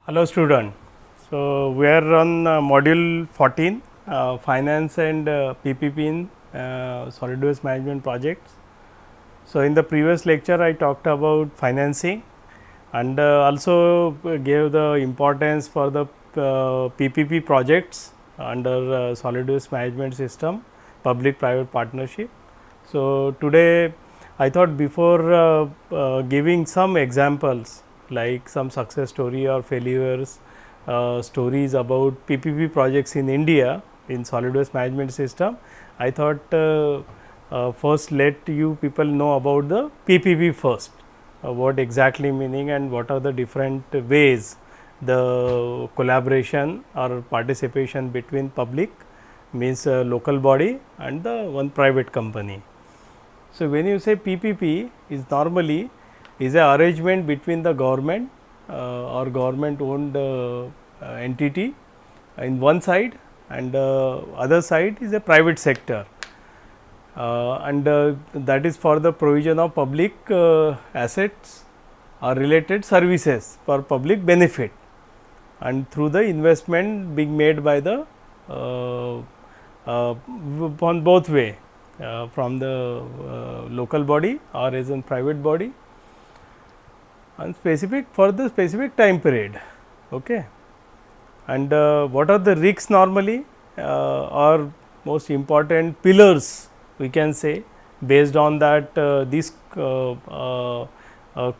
Hello student. So, we are on module 14 finance and PPP in solid waste management projects. So, in the previous lecture I talked about financing and also gave the importance for the PPP projects under solid waste management system public private partnership. So, today I thought before giving some examples like some success story or failures stories about PPP projects in India in solid waste management system, I thought first let you people know about the PPP first, what exactly meaning and what are the different ways the collaboration or participation between public means local body and the one private company. So, when you say PPP is normally is a arrangement between the government or government owned entity in one side and other side is a private sector and that is for the provision of public assets or related services for public benefit and through the investment being made by the on both way from the local body or as a private body and specific for the specific time period. Okay. And what are the risks normally or most important pillars we can say based on that this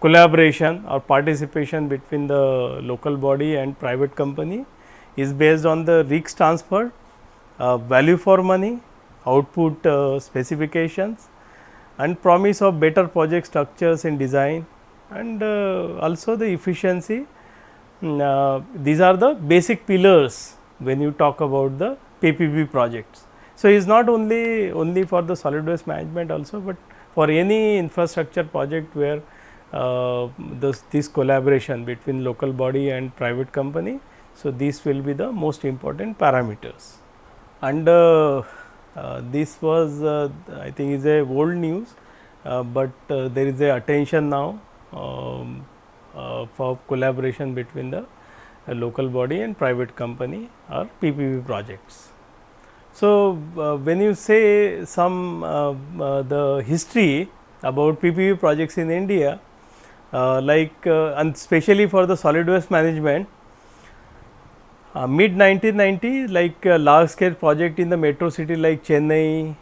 collaboration or participation between the local body and private company is based on the risk transfer, value for money, output specifications and promise of better project structures and design and also the efficiency. These are the basic pillars when you talk about the PPP projects. So, it is not only for the solid waste management also, but for any infrastructure project where this collaboration between local body and private company. So, these will be the most important parameters and this was I think is a old news, but there is a attention now for collaboration between the local body and private company or PPP projects. So, when you say some the history about PPP projects in India and especially for the solid waste management, mid 1990 like large scale project in the metro city like Chennai,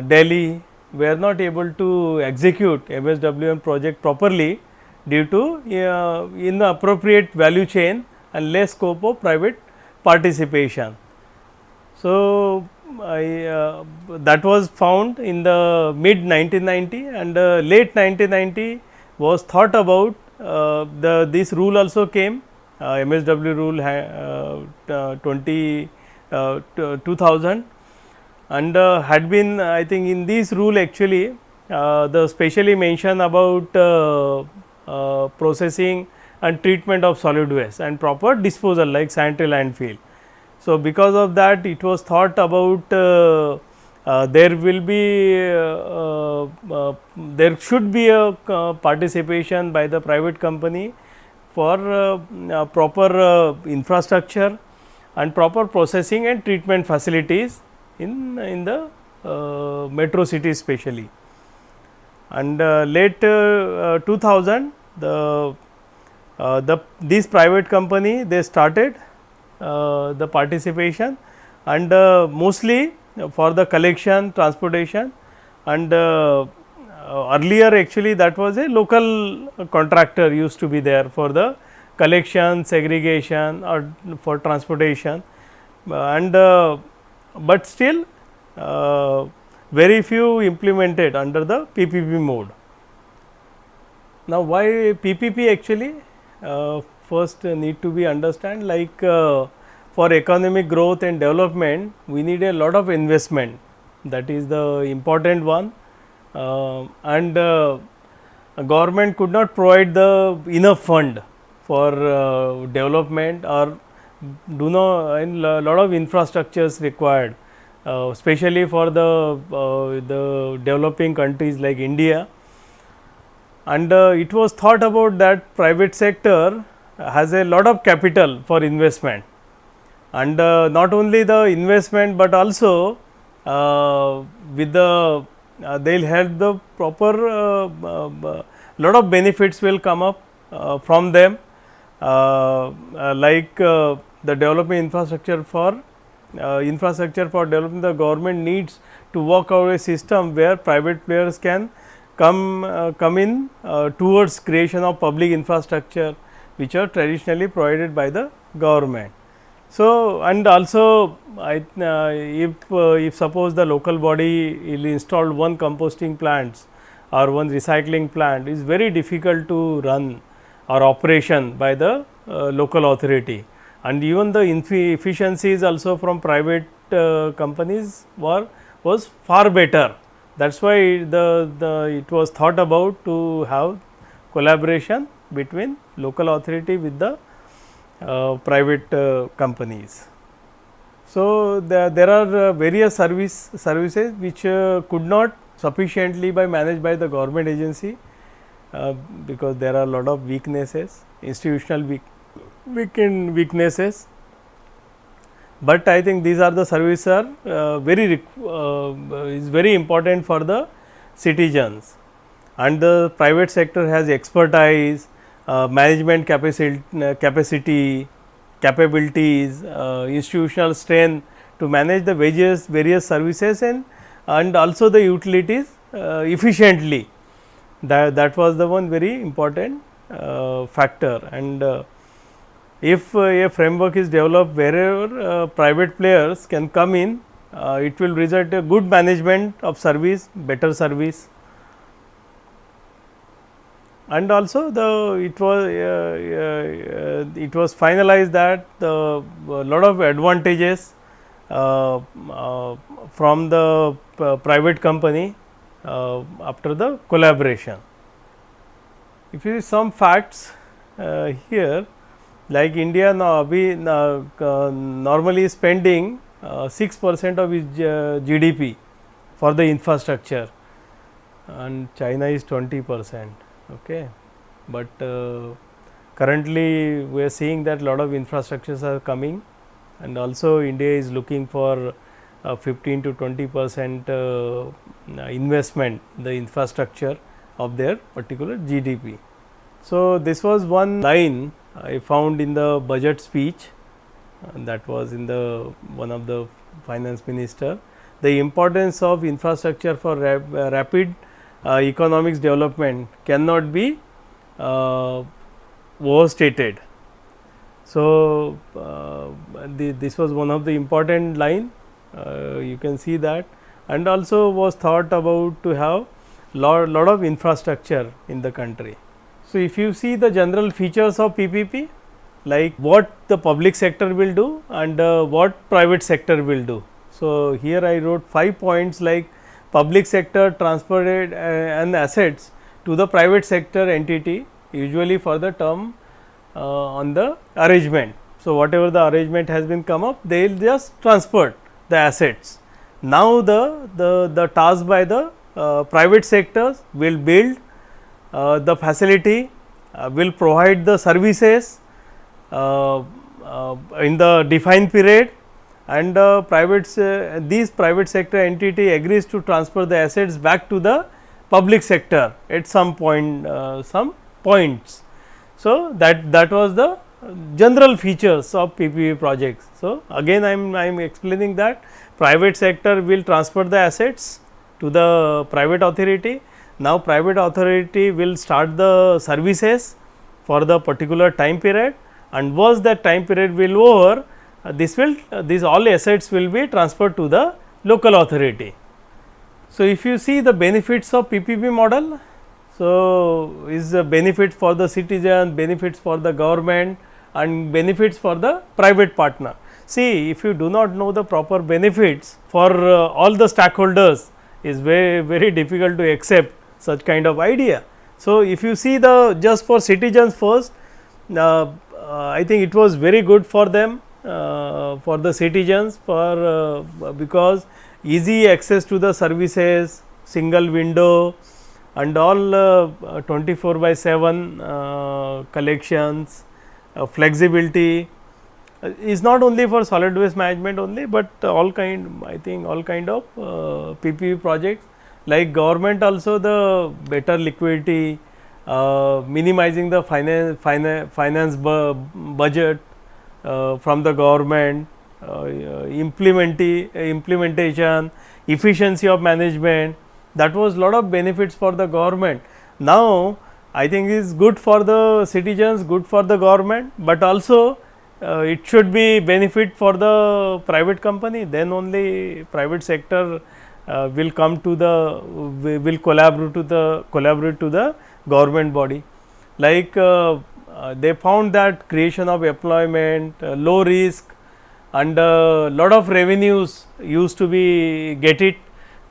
Delhi were not able to execute MSWM project properly due to inappropriate value chain and less scope of private participation. So, that was found in the mid 1990 and late 1990 was thought about this rule also came MSW rule 2000 and had been I think in this rule actually the specially mention about processing and treatment of solid waste and proper disposal like sanitary landfill. So, because of that it was thought about there will be there should be a participation by the private company for proper infrastructure and proper processing and treatment facilities in the metro cities especially. And late 2000 this private company they started the participation and mostly for the collection transportation and earlier actually that was a local contractor used to be there for the collection segregation or for transportation and but still very few implemented under the PPP mode. Now, why PPP actually first need to be understand like for economic growth and development we need a lot of investment, that is the important one and government could not provide the enough fund for development or do not and lot of infrastructures required especially for the developing countries like India and it was thought about that private sector has a lot of capital for investment, and not only the investment, but also with the they will have the proper lot of benefits will come up from them, like the development infrastructure for developing. The government needs to work out a system where private players can come in towards creation of public infrastructure, which are traditionally provided by the government. So, and also if suppose the local body will install one composting plants or one recycling plant, is very difficult to run or operation by the local authority, and even the efficiencies also from private companies was far better. That is why it was thought about to have collaboration between local authority with the private companies. So, there are various services which could not sufficiently managed by the government agency, because there are a lot of weaknesses, institutional weaknesses. But I think these are the services are is very important for the citizens, and the private sector has expertise, management capacity, capabilities, institutional strength to manage the various services and also the utilities efficiently. That was the one very important factor, and if a framework is developed wherever private players can come in, it will result a good management of service, better service. And also it was finalized that the lot of advantages from the private company after the collaboration. If you see some facts here, like India now normally spending 6% of its GDP for the infrastructure, and China is 20%. Okay. But currently we are seeing that lot of infrastructures are coming, and also India is looking for 15 to 20% investment in the infrastructure of their particular GDP. So, this was one line I found in the budget speech, that was in the one of the finance minister. The importance of infrastructure for rapid economics development cannot be overstated. So, this was one of the important line, you can see that, and also was thought about to have lot of infrastructure in the country. So, if you see the general features of PPP, like what the public sector will do and what private sector will do. So, here I wrote 5 points, like public sector transferred and assets to the private sector entity, usually for the term on the arrangement. So, whatever the arrangement has been come up, they will just transfer the assets. Now, the task by the private sectors will build the facility, will provide the services in the defined period, and these private sector entity agrees to transfer the assets back to the public sector at some points. So, that was the general features of PPP projects. So, again I am explaining that private sector will transfer the assets to the private authority. Now, private authority will start the services for the particular time period, and once that time period will over, these all assets will be transferred to the local authority. So, if you see the benefits of PPP model, so is the benefit for the citizen, benefits for the government, and benefits for the private partner. See, if you do not know the proper benefits for all the stakeholders, is very difficult to accept such kind of idea. So, if you see the just for citizens first, I think it was very good for them, for the citizens, for because easy access to the services, single window, and all 24/7 collections, flexibility is not only for solid waste management only, but all kind, I think all kind of PPP projects, like government also the better liquidity, minimizing the finance budget from the government, implementation, efficiency of management, that was lot of benefits for the government. Now, I think is good for the citizens, good for the government, but also it should be benefit for the private company, then only private sector will come to the will collaborate to the government body. Like they found that creation of employment, low risk, and lot of revenues used to be get it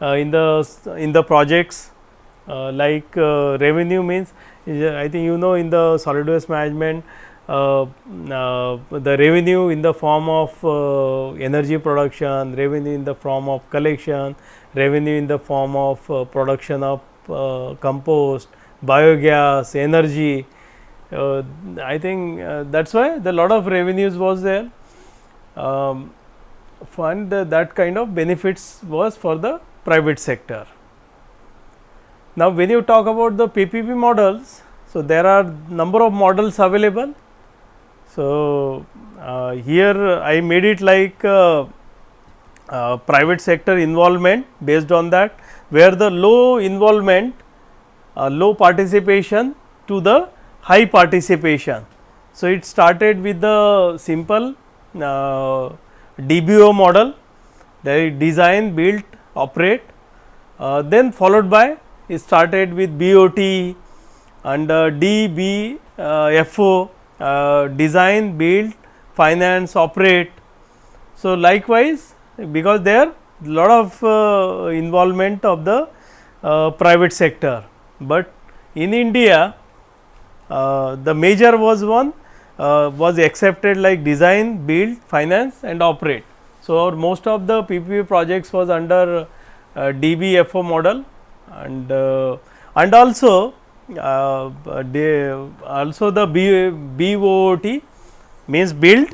in the projects. Like revenue means, I think you know, in the solid waste management, the revenue in the form of energy production, revenue in the form of collection, revenue in the form of production of compost, biogas, energy. I think that is why the lot of revenues was there. Fund that kind of benefits was for the private sector. Now, when you talk about the PPP models, so there are number of models available. So, here I made it like private sector involvement based on that, where the low involvement, low participation to the high participation. So, it started with the simple DBO model, the design, build, operate, then followed by it started with BOT and DBFO, design, build, finance, operate. So, likewise, because there lot of involvement of the private sector, but in India the major was one was accepted like design, build, finance and operate. So, most of the PPP projects was under DBFO model, and also the BOT means build,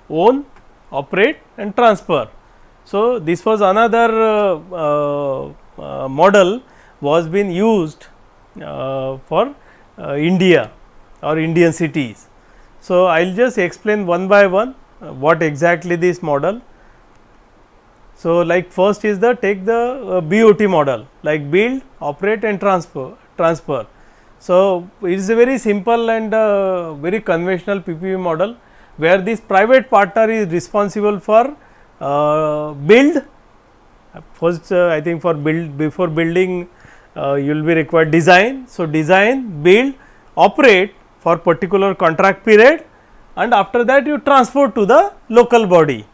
own, operate and transfer. So, this was another model was been used for India or Indian cities. So, I will just explain one by one what exactly this model. So, like first is the take the BOT model, like build, operate and transfer. So, it is a very simple and very conventional PPP model, where this private partner is responsible for build. First I think for build, before building you will be required design. So, design, build, operate for particular contract period, and after that you transport to the local body.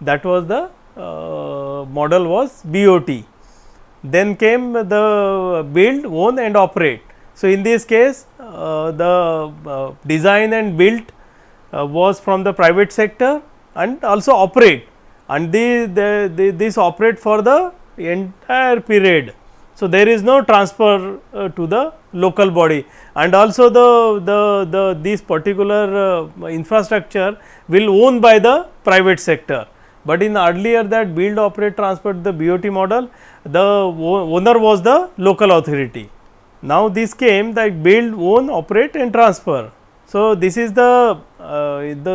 That was the model was BOT. Then came the build, own and operate. So, in this case the design and build was from the private sector, and also operate, and this operate for the entire period. So, there is no transfer to the local body, and also the this particular infrastructure will owned by the private sector. But in earlier that build, operate, transfer, the BOT model, the owner was the local authority. Now, this came that build, own, operate and transfer. So, this is the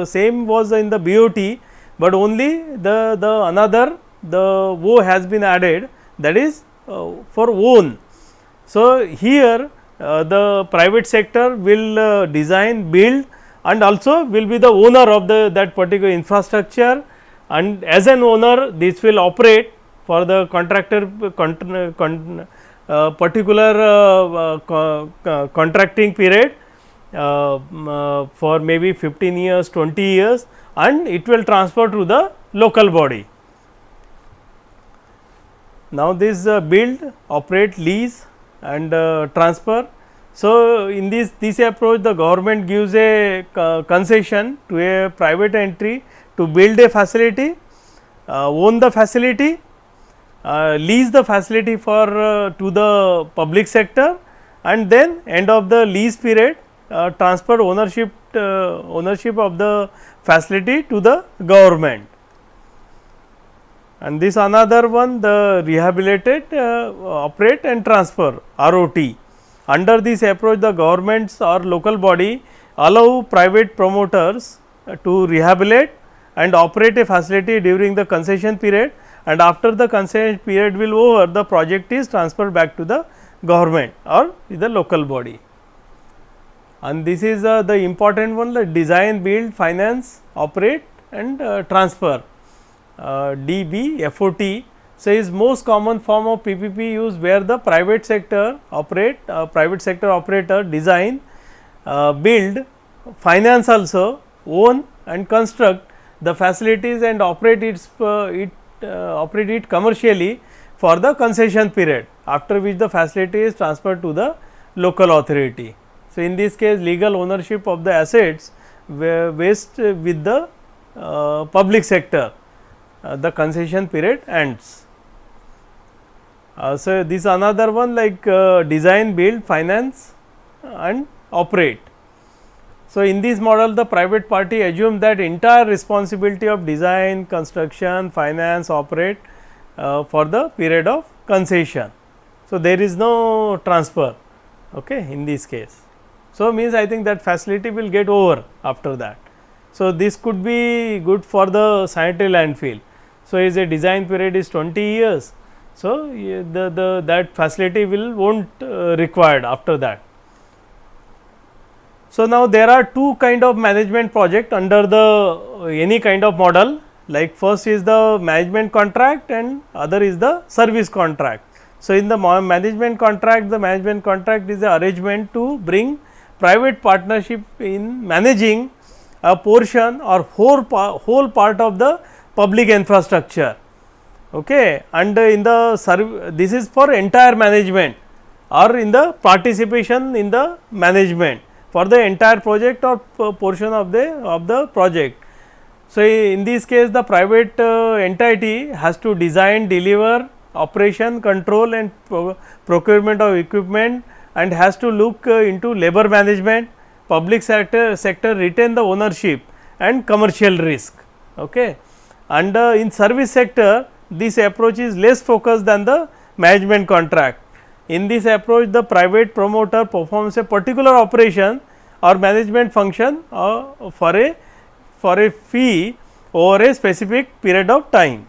same was in the BOT, but only the another the O has been added, that is for own. So, here the private sector will design, build and also will be the owner of that particular infrastructure, and as an owner this will operate for the contractor particular contracting period for maybe 15 years, 20 years, and it will transfer to the local body. Now, this build, operate, lease and transfer. So, in this approach the government gives a concession to a private entity to build a facility, own the facility, lease the facility for to the public sector, and then end of the lease period transfer ownership of the facility to the government. And this another one, the rehabilitate, operate and transfer ROT. Under this approach, the governments or local body allow private promoters to rehabilitate and operate a facility during the concession period, and after the concession period will over, the project is transferred back to the government or the local body. And this is the important one, the design, build, finance, operate and transfer, DBFOT. So, is most common form of PPP used where the private sector operator design, build, finance also, own and construct the facilities and operate it commercially for the concession period, after which the facility is transferred to the local authority. So, in this case legal ownership of the assets vests with the public sector, the concession period ends. So, this another one like design, build, finance and operate. So, in this model the private party assumes that entire responsibility of design, construction, finance, operate for the period of concession. So, there is no transfer in this case. So, means I think that facility will get over after that. So, this could be good for the sanitary landfill. So, is a design period is 20 years. So, that facility won't required after that. So, now there are two kind of management project under the any kind of model, like first is the management contract and other is the service contract. So, in the management contract is the arrangement to bring private partnership in managing a portion or whole part of the public infrastructure. And in the this is for entire management or in the participation in the management for the entire project or portion of the project. So, in this case the private entity has to design, deliver, operation, control and procurement of equipment, and has to look into labor management, public sector retain the ownership and commercial risk. And in service sector this approach is less focused than the management contract. In this approach the private promoter performs a particular operation or management function for a fee over a specific period of time.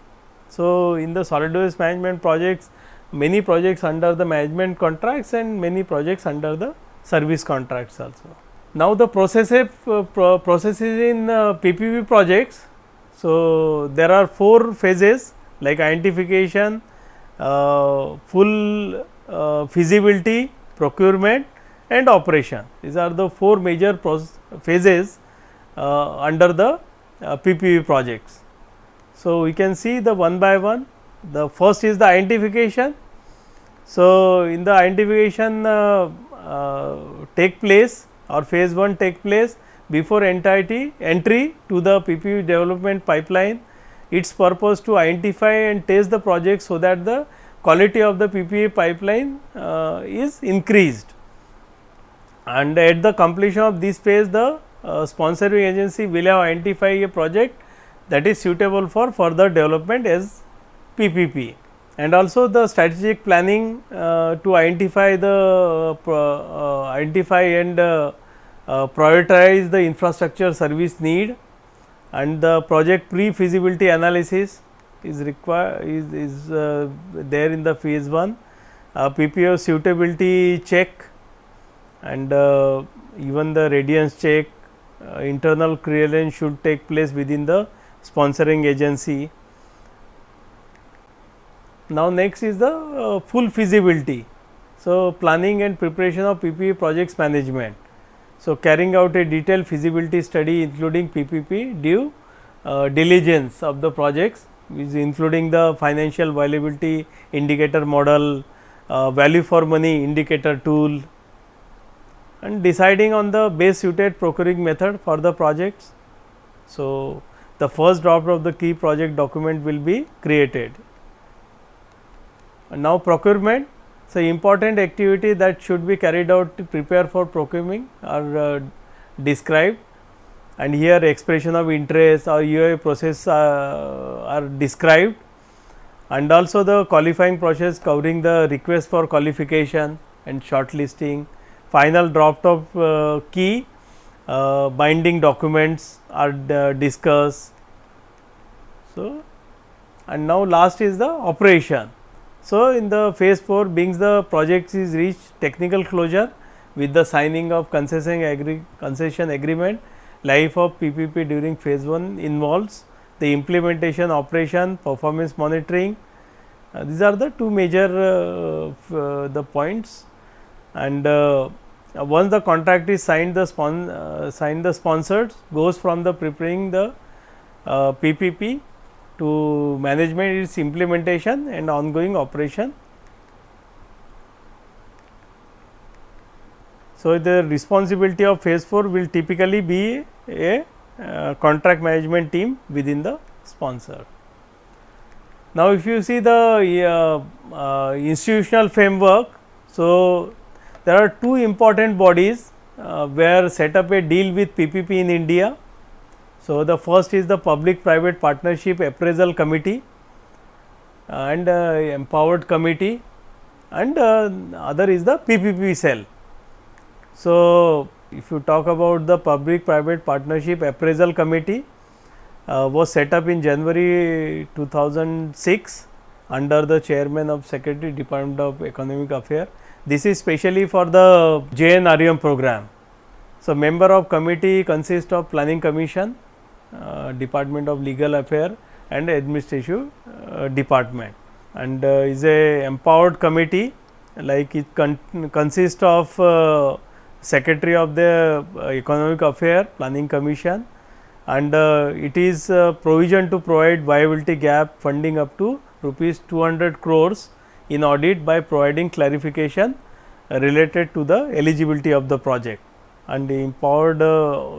So, in the solid waste management projects, many projects under the management contracts and many projects under the service contracts also. Now, the processes in PPP projects. So, there are 4 phases like identification, full feasibility, procurement and operation. These are the 4 major phases under the PPP projects. So, we can see the one by one. The first is the identification. So, in the identification take place or phase 1 take place before entry to the PPP development pipeline. Its purpose to identify and test the project so that the quality of the PPP pipeline is increased. And at the completion of this phase, the sponsoring agency will have identified a project that is suitable for further development as PPP. And also the strategic planning to identify and prioritize the infrastructure service need, and the project pre-feasibility analysis is required is there in the phase 1, PPO suitability check and even the radiance check, internal clearance should take place within the sponsoring agency. Now, next is the full feasibility. So, planning and preparation of PPP projects management. So, carrying out a detailed feasibility study including PPP due diligence of the projects, is including the financial viability indicator model, value for money indicator tool, and deciding on the best suited procuring method for the projects. So, the first draft of the key project document will be created. And now, procurement. So, important activity that should be carried out to prepare for procuring are described, and here expression of interest or UA process are described, and also the qualifying process covering the request for qualification and shortlisting, final draft of key binding documents are discussed. So, and now last is the operation. So, in the phase 4 being the project is reached technical closure with the signing of concession agreement. Life of PPP during phase 1 involves the implementation, operation, performance monitoring. These are the two major the points, and once the contract is signed, the sponsors goes from the preparing the PPP to management, its implementation and ongoing operation. So, the responsibility of phase 4 will typically be a contract management team within the sponsor. Now, if you see the institutional framework, so there are two important bodies where set up a deal with PPP in India. So, the first is the Public Private Partnership Appraisal Committee and Empowered Committee, and other is the PPP cell. So, if you talk about the Public Private Partnership Appraisal Committee, was set up in January 2006 under the chairman of Secretary, Department of Economic Affairs. This is specially for the JNREM program. So, member of committee consist of Planning Commission, Department of Legal Affairs and Administrative Department, and is a empowered committee, like it consists of Secretary of the Economic Affairs, Planning Commission, and it is provision to provide viability gap funding up to rupees 200 crores in audit by providing clarification related to the eligibility of the project, and the empowered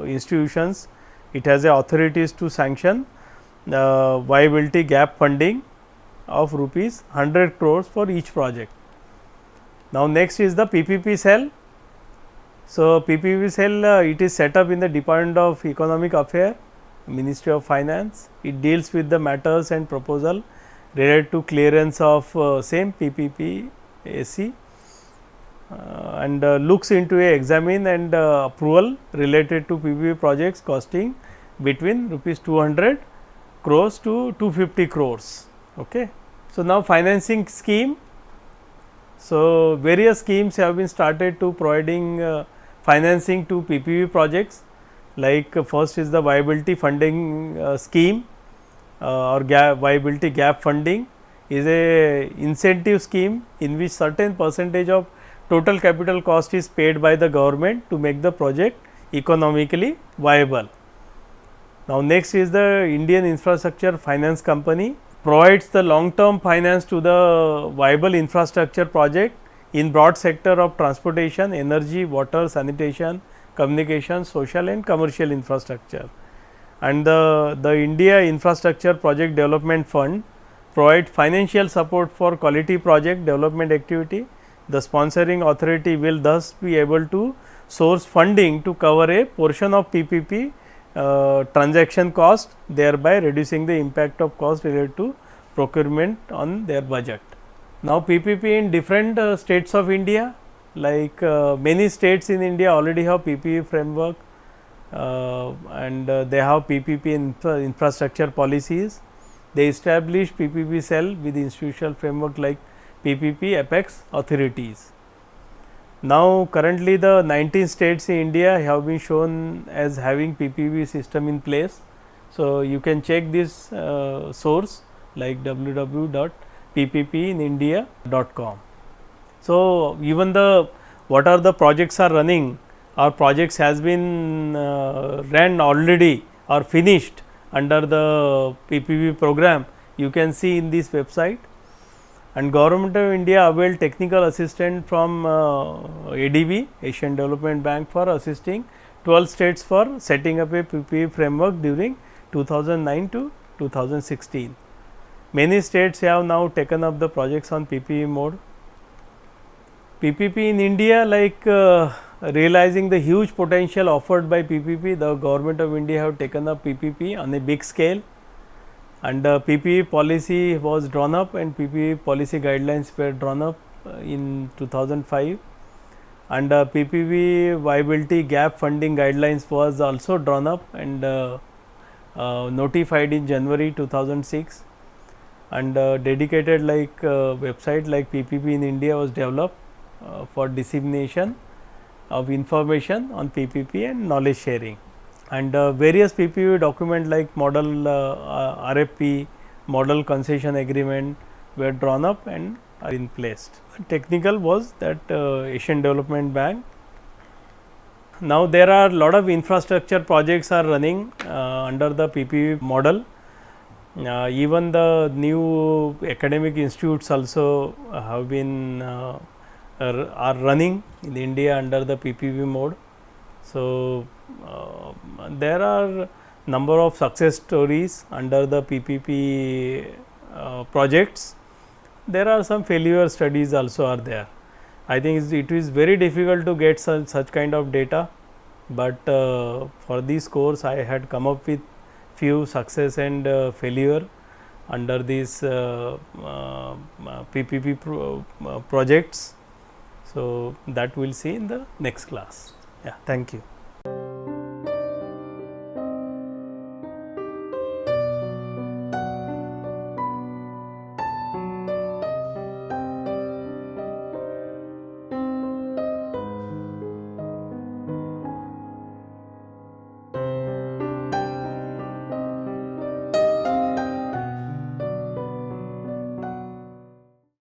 institutions, it has a authorities to sanction viability gap funding of rupees 100 crores for each project. Now, next is the PPP cell. So, PPP cell it is set up in the Department of Economic Affairs, Ministry of Finance. It deals with the matters and proposal related to clearance of same PPP AC and looks into a examine and approval related to PPP projects costing between rupees 200 crores to 250 crores. Okay. So, now financing scheme. So, various schemes have been started to providing financing to PPP projects, like first is the viability funding scheme or viability gap funding is a incentive scheme in which certain percentage of total capital cost is paid by the government to make the project economically viable. Now, next is the Indian Infrastructure Finance Company, provides the long term finance to the viable infrastructure project in broad sector of transportation, energy, water, sanitation, communication, social and commercial infrastructure. And the India Infrastructure Project Development Fund provide financial support for quality project development activity. The sponsoring authority will thus be able to source funding to cover a portion of PPP transaction cost, thereby reducing the impact of cost related to procurement on their budget. Now, PPP in different states of India, like many states in India already have PPP framework and they have PPP infrastructure policies. They establish PPP cell with institutional framework like PPP apex authorities. Now, currently the 19 states in India have been shown as having PPP system in place. So, you can check this source like www.pppinindia.com. So, even the what are the projects are running, our projects has been ran already or finished under the PPP program, you can see in this website. And Government of India availed technical assistance from ADB, Asian Development Bank, for assisting 12 states for setting up a PPP framework during 2009 to 2016. Many states have now taken up the projects on PPP mode. PPP in India, like realizing the huge potential offered by PPP, the government of India have taken up PPP on a big scale, and PPP policy was drawn up and PPP policy guidelines were drawn up in 2005, and PPP viability gap funding guidelines was also drawn up and notified in January 2006, and dedicated like website like PPP in India was developed for dissemination of information on PPP and knowledge sharing, and various PPP document like model RFP, model concession agreement were drawn up and are in place. Technical was that Asian Development Bank. Now there are lot of infrastructure projects are running under the PPP model. Even the new academic institutes also have been are running in India under the PPP mode. So there are number of success stories under the PPP projects. There are some failure studies also are there. I think it is very difficult to get such kind of data, but for this course I had come up with few success and failure under these PPP projects. So that we will see in the next class. Yeah, thank you.